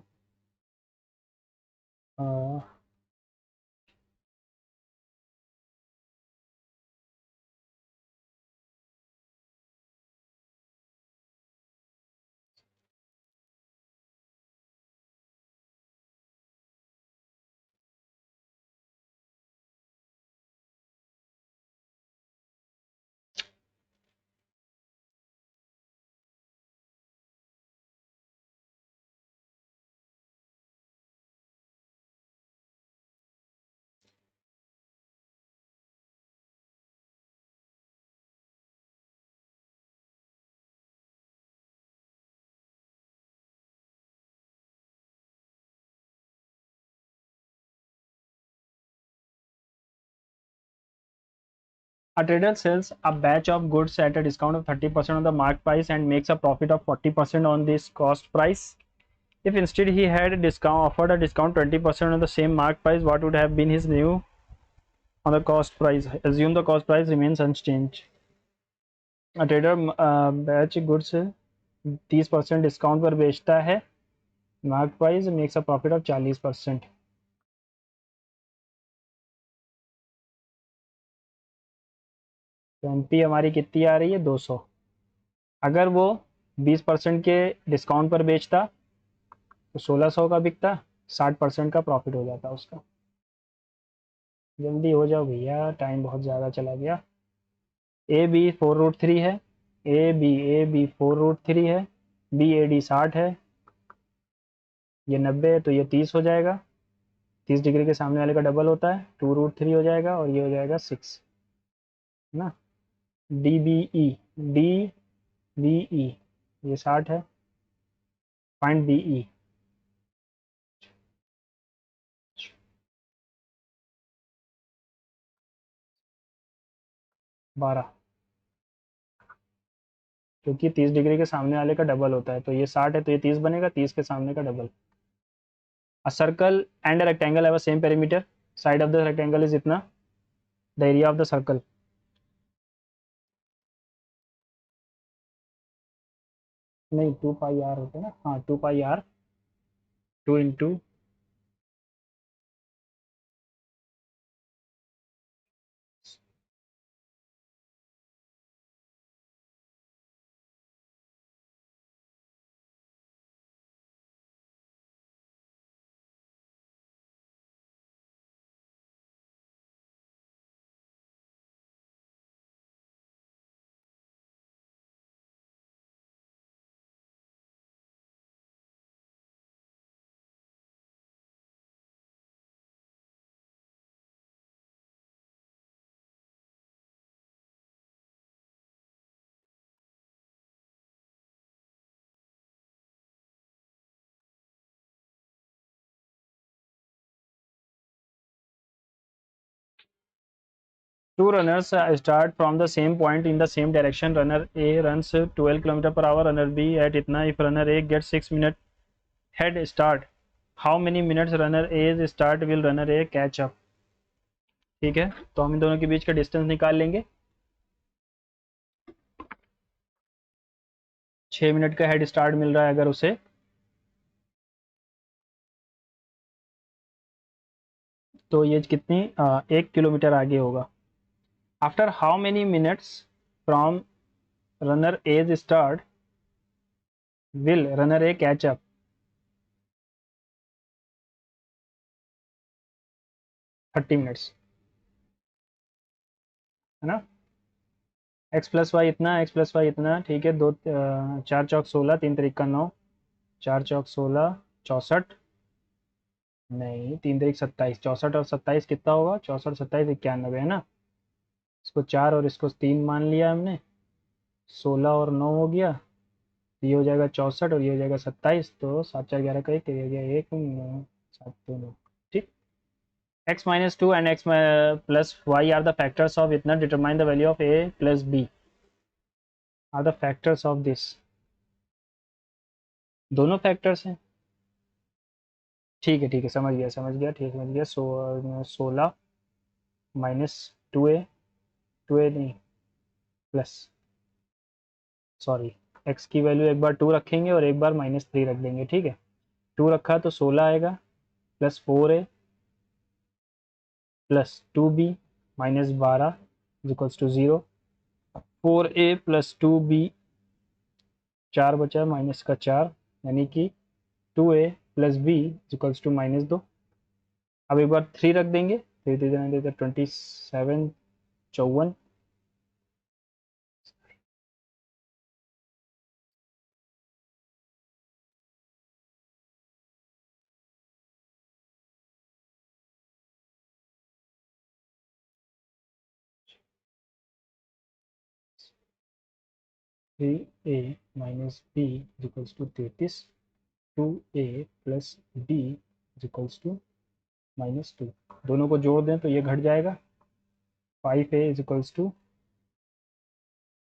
A: A trader sells a batch of goods at a discount of 30% on the mark price and makes a profit of 40% on this cost price. If instead he had offered a discount 20% on the same mark price, what would have been his new on the cost price? Assume the cost price remains unchanged. A trader batch goods 30% discount पर बेचता है, mark price makes a profit of 40%. तो एमपी हमारी कितनी आ रही है? 200. अगर वो 20% के डिस्काउंट पर बेचता तो 1600 का बिकता, 60% का प्रॉफिट हो जाता उसका. जल्दी हो जाओ भैया, टाइम बहुत ज़्यादा चला गया. ए बी 4√3 है, ए बी 4√3 है, बी ए डी 60 है, ये 90 है, तो ये 30 हो जाएगा. 30 डिग्री के सामने वाले का डबल होता है, 2√3 हो जाएगा और ये हो जाएगा 6, है ना. D B E, D B E, ये 60 है, फाइंड बी ई. 12, क्योंकि 30 डिग्री के सामने वाले का डबल होता है, तो ये 60 है तो ये 30 बनेगा, 30 के सामने का double. A circle and a rectangle have a same perimeter, side of the rectangle is इतना, the area of the circle. नहीं 2 पाई आर होता है ना, हाँ 2 pi r, 2 into 2 runners start from the same point in the same direction. Runner A runs 12 km per hour, runner B at itna. If runner A gets 6 minutes head start, how many minutes runner A's start will runner A catch up? ठीक है, तो हम इन दोनों के बीच का डिस्टेंस निकाल लेंगे. 6 मिनट का हेड स्टार्ट मिल रहा है अगर उसे, तो ये कितनी 1 किलोमीटर आगे होगा. After how many minutes from runner A's start will runner A catch up? 30 minutes, है ना. एक्स प्लस वाई इतना, एक्स प्लस वाई इतना, ठीक है. 4 चौक 16, 3 तिरिक का 9, 4 चौक 16, 64, नहीं 3 तिरिक 27, 64 और 27 कितना होगा? 64 27 91, है ना. इसको 4 और इसको 3 मान लिया हमने, 16 और 9 हो गया, तो ये हो जाएगा 64 और ये हो जाएगा 27, तो 7 4 11 का 1 हो गया 1 9 7 2 9. ठीक. x minus 2 and x plus y are the factors of इतना, determine the value of a plus b are the factors of this. दोनों फैक्टर्स हैं, ठीक है समझ गया ठीक समझ गया. 16 माइनस 2a नहीं प्लस, सॉरी, x की वैल्यू एक बार 2 रखेंगे और एक बार -3 रख देंगे. ठीक है, 2 रखा तो 16 आएगा, plus 4a plus 2b minus 12 equals to 0. 4a plus 2b, 4 बचा माइनस का 4, यानी कि 2a plus B equals to -2. अब एक बार 3 रख देंगे, 27 54, a minus B equals to 33, 2a plus B equals to -2. दोनों को जोड़ दें तो ये घट जाएगा, 5a इक्वल्स टू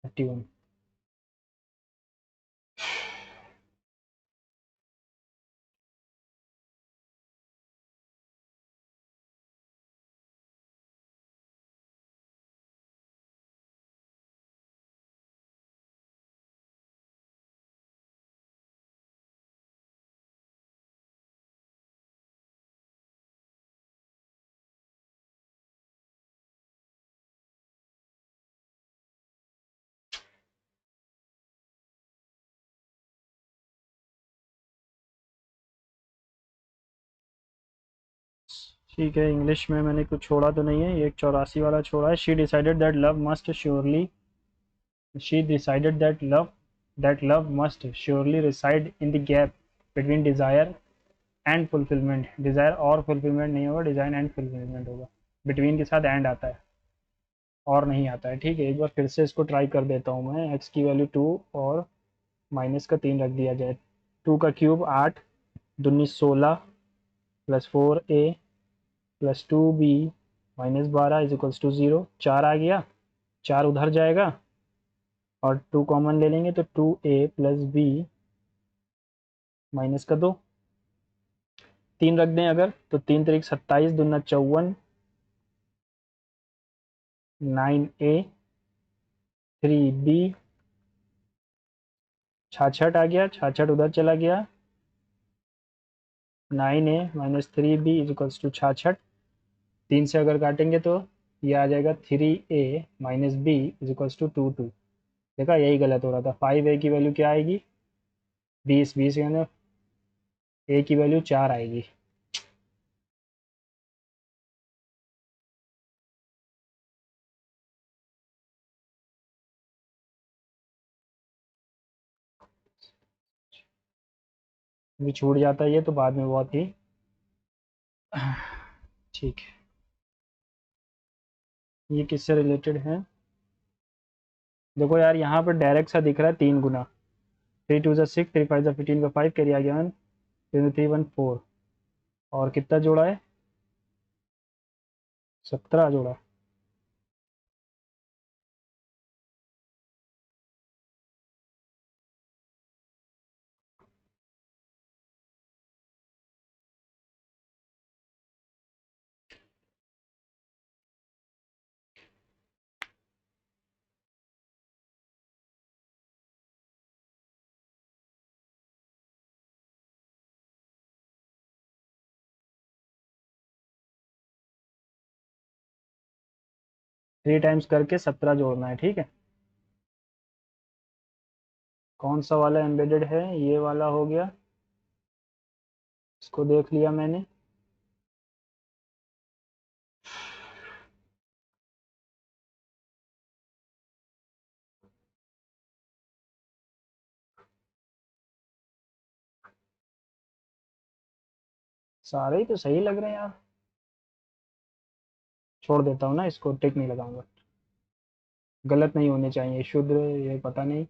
A: 31। ठीक है, इंग्लिश में मैंने कुछ छोड़ा तो नहीं है, ये एक 84 वाला छोड़ा है। She decided that love must surely reside in the gap between desire and fulfilment. Desire और फुलफिलमेंट नहीं होगा, डिजाइन एंड फुलफिलमेंट होगा। बिटवीन के साथ एंड आता है और नहीं आता है। ठीक है, एक बार फिर से इसको ट्राई कर देता हूँ मैं। एक्स की वैल्यू 2 और माइनस का 3 रख दिया जाए। 2 का क्यूब 8, दूनी 16 plus 4a plus 2b minus 12 is equals to 0। 4 आ गया, 4 उधर जाएगा और 2 कॉमन ले लेंगे तो 2a प्लस बी माइनस का 2। 3 रख दें अगर तो 3 तरीक 27, दूना 54, 9a 3b 66 आ गया, 66 उधर चला गया। 9a minus 3b is equals to 66। 3 से अगर काटेंगे तो ये आ जाएगा 3a minus B is equals to 2। देखा, यही गलत हो रहा था। 5a की वैल्यू क्या आएगी? 20। 20 के अंदर a की वैल्यू 4 आएगी। भी छूट जाता है ये तो बाद में बहुत ही ठीक है। ये किससे रिलेटेड है? देखो यार, यहाँ पर डायरेक्ट सा दिख रहा है 3 गुना। 3 2 6, 3 5 15 का 5 कैरी आ गया 1, 3 3 1 4 और कितना जोड़ा है? 17 जोड़ा। थ्री टाइम्स करके 17 जोड़ना है। ठीक है, कौन सा वाला एम्बेडेड है? ये वाला हो गया, इसको देख लिया मैंने। सारे ही तो सही लग रहे हैं यार। छोड़ देता हूँ ना, इसको टिक नहीं लगाऊंगा। गलत नहीं होने चाहिए, शुद्ध। ये पता नहीं।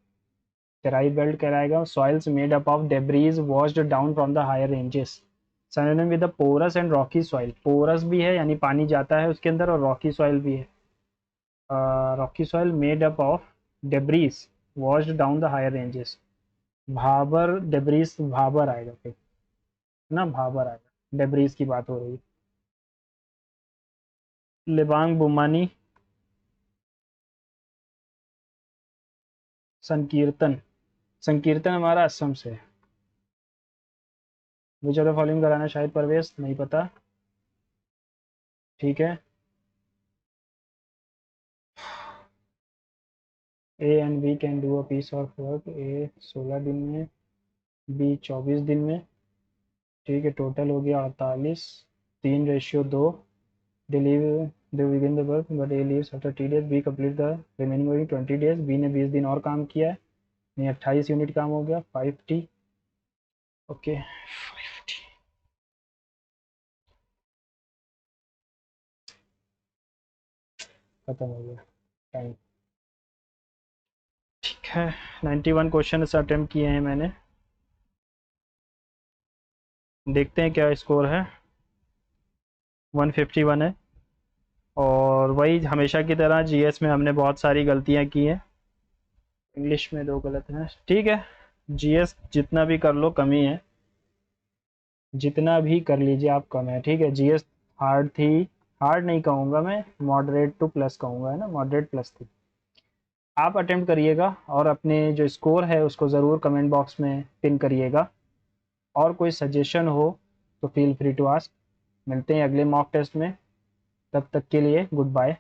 A: चराई बेल्ट कराएगा। Soils made up of debris washed down from the higher ranges. Synonym with the porous and rocky soil. Porous भी है यानी पानी जाता है उसके अंदर, और रॉकी सॉइल भी है। Rocky soil made up of debris washed down the higher ranges. Bhabar debris, Bhabar आएगा फिर ना, भाबर आएगा। डेब्रीज की बात हो रही है। लिबांग बुमानी। संकीर्तन। संकीर्तन हमारा असम से है। विच ऑफ द फॉलोइंग कराना शायद परवेश, नहीं पता। ठीक है, A and B can do a piece of work. A 16 दिन में, बी 24 दिन में। ठीक है, टोटल हो गया 48। 3:2। डिलीव they begin the work but A leaves after 3 days. B complete the remaining work 20 days. B ने 20 दिन और काम किया है, नहीं 28 यूनिट काम हो गया। 5t। ओके, 5t खत्म हो गया टाइम। ठीक है, 91 क्वेश्चन अटेम्प्ट किए हैं मैंने। देखते हैं क्या स्कोर है। 151 है। और वही हमेशा की तरह जीएस में हमने बहुत सारी गलतियां की हैं। इंग्लिश में 2 गलत हैं, ठीक है। जीएस जितना भी कर लो कमी है, जितना भी कर लीजिए आप कम है, ठीक है। जीएस हार्ड थी, हार्ड नहीं कहूँगा मैं, मॉडरेट टू प्लस कहूँगा, है ना, मॉडरेट प्लस थी। आप अटेम्प्ट करिएगा और अपने जो स्कोर है उसको ज़रूर कमेंट बॉक्स में पिन करिएगा। और कोई सजेशन हो तो फील फ्री टू आस्क। मिलते हैं अगले मॉक टेस्ट में, तब तक के लिए गुड बाय।